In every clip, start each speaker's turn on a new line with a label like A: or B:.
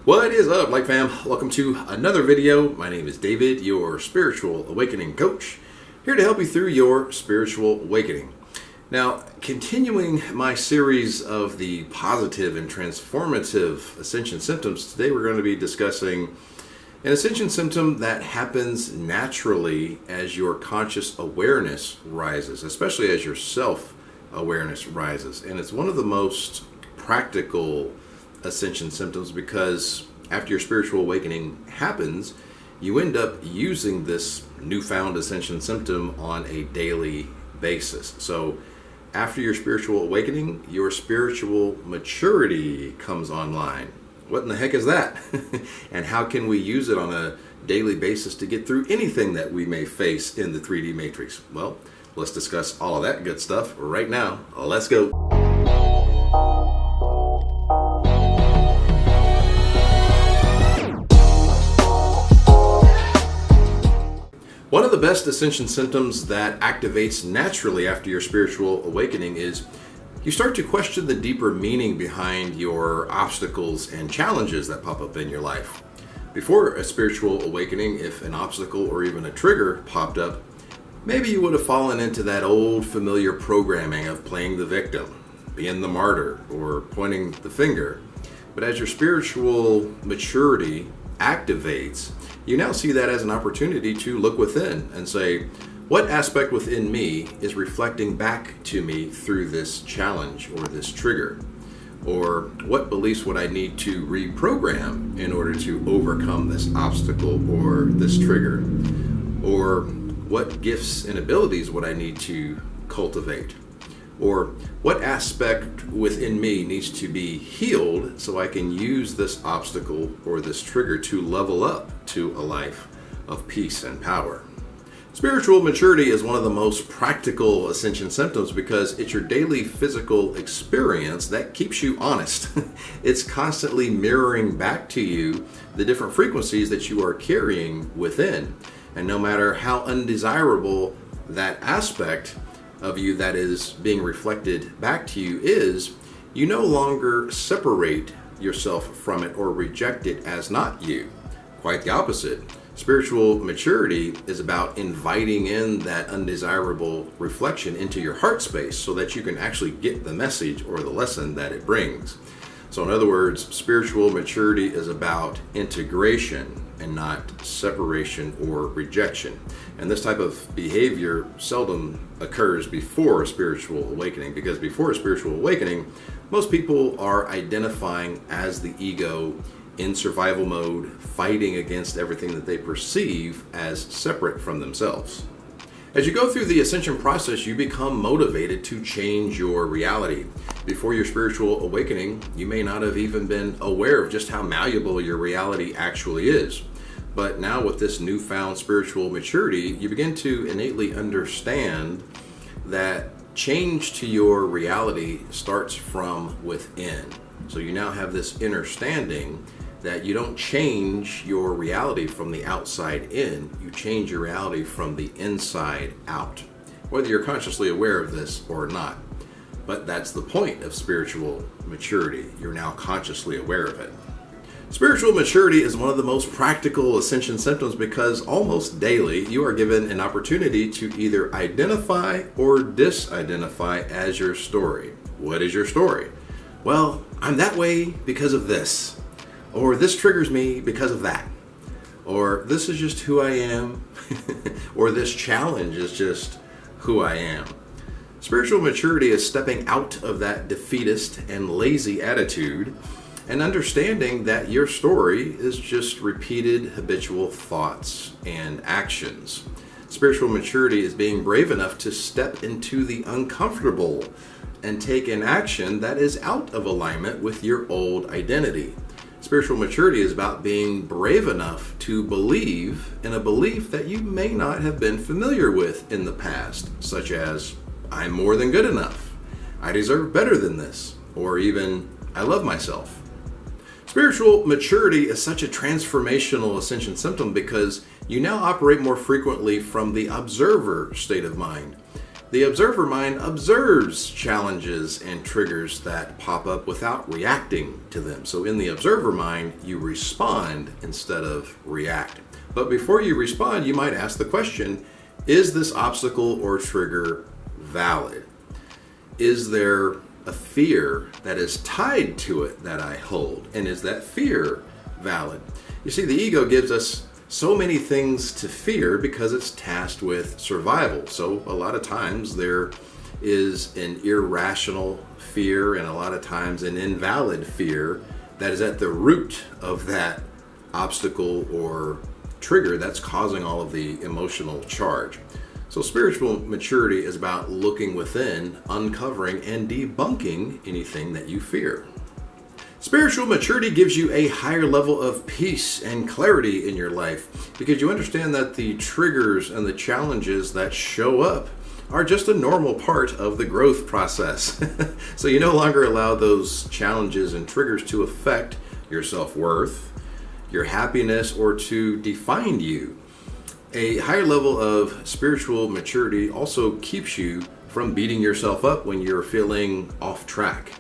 A: What is up, Light Fam? Welcome to another video. My name is David, your spiritual awakening coach, here to help you through your spiritual awakening. Now, continuing my series of the positive and transformative ascension symptoms, today we're going to be discussing an ascension symptom that happens naturally as your conscious awareness rises, especially as your self-awareness rises. And it's one of the most practical ascension symptoms because after your spiritual awakening happens, you end up using this newfound ascension symptom on a daily basis. So after your spiritual awakening, your spiritual maturity comes online. What in the heck is that? And how can we use it on a daily basis to get through anything that we may face in the 3D matrix? Well, let's discuss all of that good stuff right now. Let's go. One of the best ascension symptoms that activates naturally after your spiritual awakening is you start to question the deeper meaning behind your obstacles and challenges that pop up in your life. Before a spiritual awakening, if an obstacle or even a trigger popped up, maybe you would have fallen into that old familiar programming of playing the victim, being the martyr, or pointing the finger. But as your spiritual maturity activates, you now see that as an opportunity to look within and say, what aspect within me is reflecting back to me through this challenge or this trigger? Or what beliefs would I need to reprogram in order to overcome this obstacle or this trigger? Or what gifts and abilities would I need to cultivate? Or what aspect within me needs to be healed so I can use this obstacle or this trigger to level up to a life of peace and power? Spiritual maturity is one of the most practical ascension symptoms because it's your daily physical experience that keeps you honest. It's constantly mirroring back to you the different frequencies that you are carrying within. And no matter how undesirable that aspect of you that is being reflected back to you is, you no longer separate yourself from it or reject it as not you. Quite the opposite. Spiritual maturity is about inviting in that undesirable reflection into your heart space so that you can actually get the message or the lesson that it brings. So in other words, spiritual maturity is about integration and not separation or rejection. And this type of behavior seldom occurs before a spiritual awakening, because before a spiritual awakening, most people are identifying as the ego in survival mode, fighting against everything that they perceive as separate from themselves. As you go through the ascension process, you become motivated to change your reality. Before your spiritual awakening, you may not have even been aware of just how malleable your reality actually is. But now with this newfound spiritual maturity, you begin to innately understand that change to your reality starts from within. So you now have this understanding that you don't change your reality from the outside in, you change your reality from the inside out, whether you're consciously aware of this or not. But that's the point of spiritual maturity. You're now consciously aware of it. Spiritual maturity is one of the most practical ascension symptoms because almost daily you are given an opportunity to either identify or disidentify as your story. What is your story? Well, I'm that way because of this. Or this triggers me because of that. Or this is just who I am. Or this challenge is just who I am. Spiritual maturity is stepping out of that defeatist and lazy attitude and understanding that your story is just repeated habitual thoughts and actions. Spiritual maturity is being brave enough to step into the uncomfortable and take an action that is out of alignment with your old identity. Spiritual maturity is about being brave enough to believe in a belief that you may not have been familiar with in the past, such as, I'm more than good enough, I deserve better than this, or even, I love myself. Spiritual maturity is such a transformational ascension symptom because you now operate more frequently from the observer state of mind. The observer mind observes challenges and triggers that pop up without reacting to them. So in the observer mind, you respond instead of react. But before you respond, you might ask the question, is this obstacle or trigger valid? Is there a fear that is tied to it that I hold? And is that fear valid? You see, the ego gives us so many things to fear because it's tasked with survival. So a lot of times there is an irrational fear and a lot of times an invalid fear that is at the root of that obstacle or trigger that's causing all of the emotional charge. So spiritual maturity is about looking within, uncovering and debunking anything that you fear. Spiritual maturity gives you a higher level of peace and clarity in your life because you understand that the triggers and the challenges that show up are just a normal part of the growth process. So you no longer allow those challenges and triggers to affect your self-worth, your happiness, or to define you. A higher level of spiritual maturity also keeps you from beating yourself up when you're feeling off track.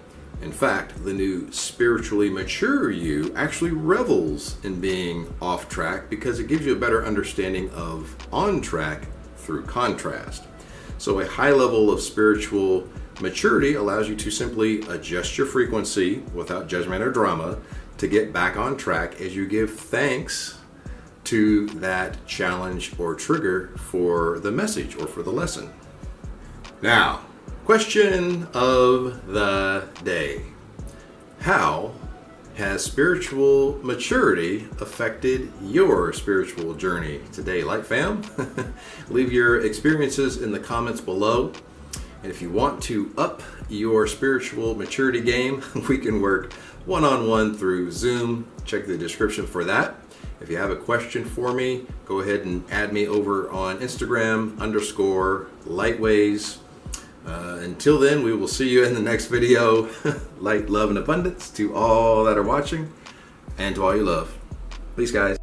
A: In fact, the new spiritually mature you actually revels in being off track because it gives you a better understanding of on track through contrast. So a high level of spiritual maturity allows you to simply adjust your frequency without judgment or drama to get back on track as you give thanks to that challenge or trigger for the message or for the lesson. Now, question of the day. How has spiritual maturity affected your spiritual journey today, Light Fam? Leave your experiences in the comments below. And if you want to up your spiritual maturity game, we can work one-on-one through Zoom. Check the description for that. If you have a question for me, go ahead and add me over on Instagram _Lightways. Until then, we will see you in the next video. Light, love, and abundance to all that are watching and to all you love. Peace, guys.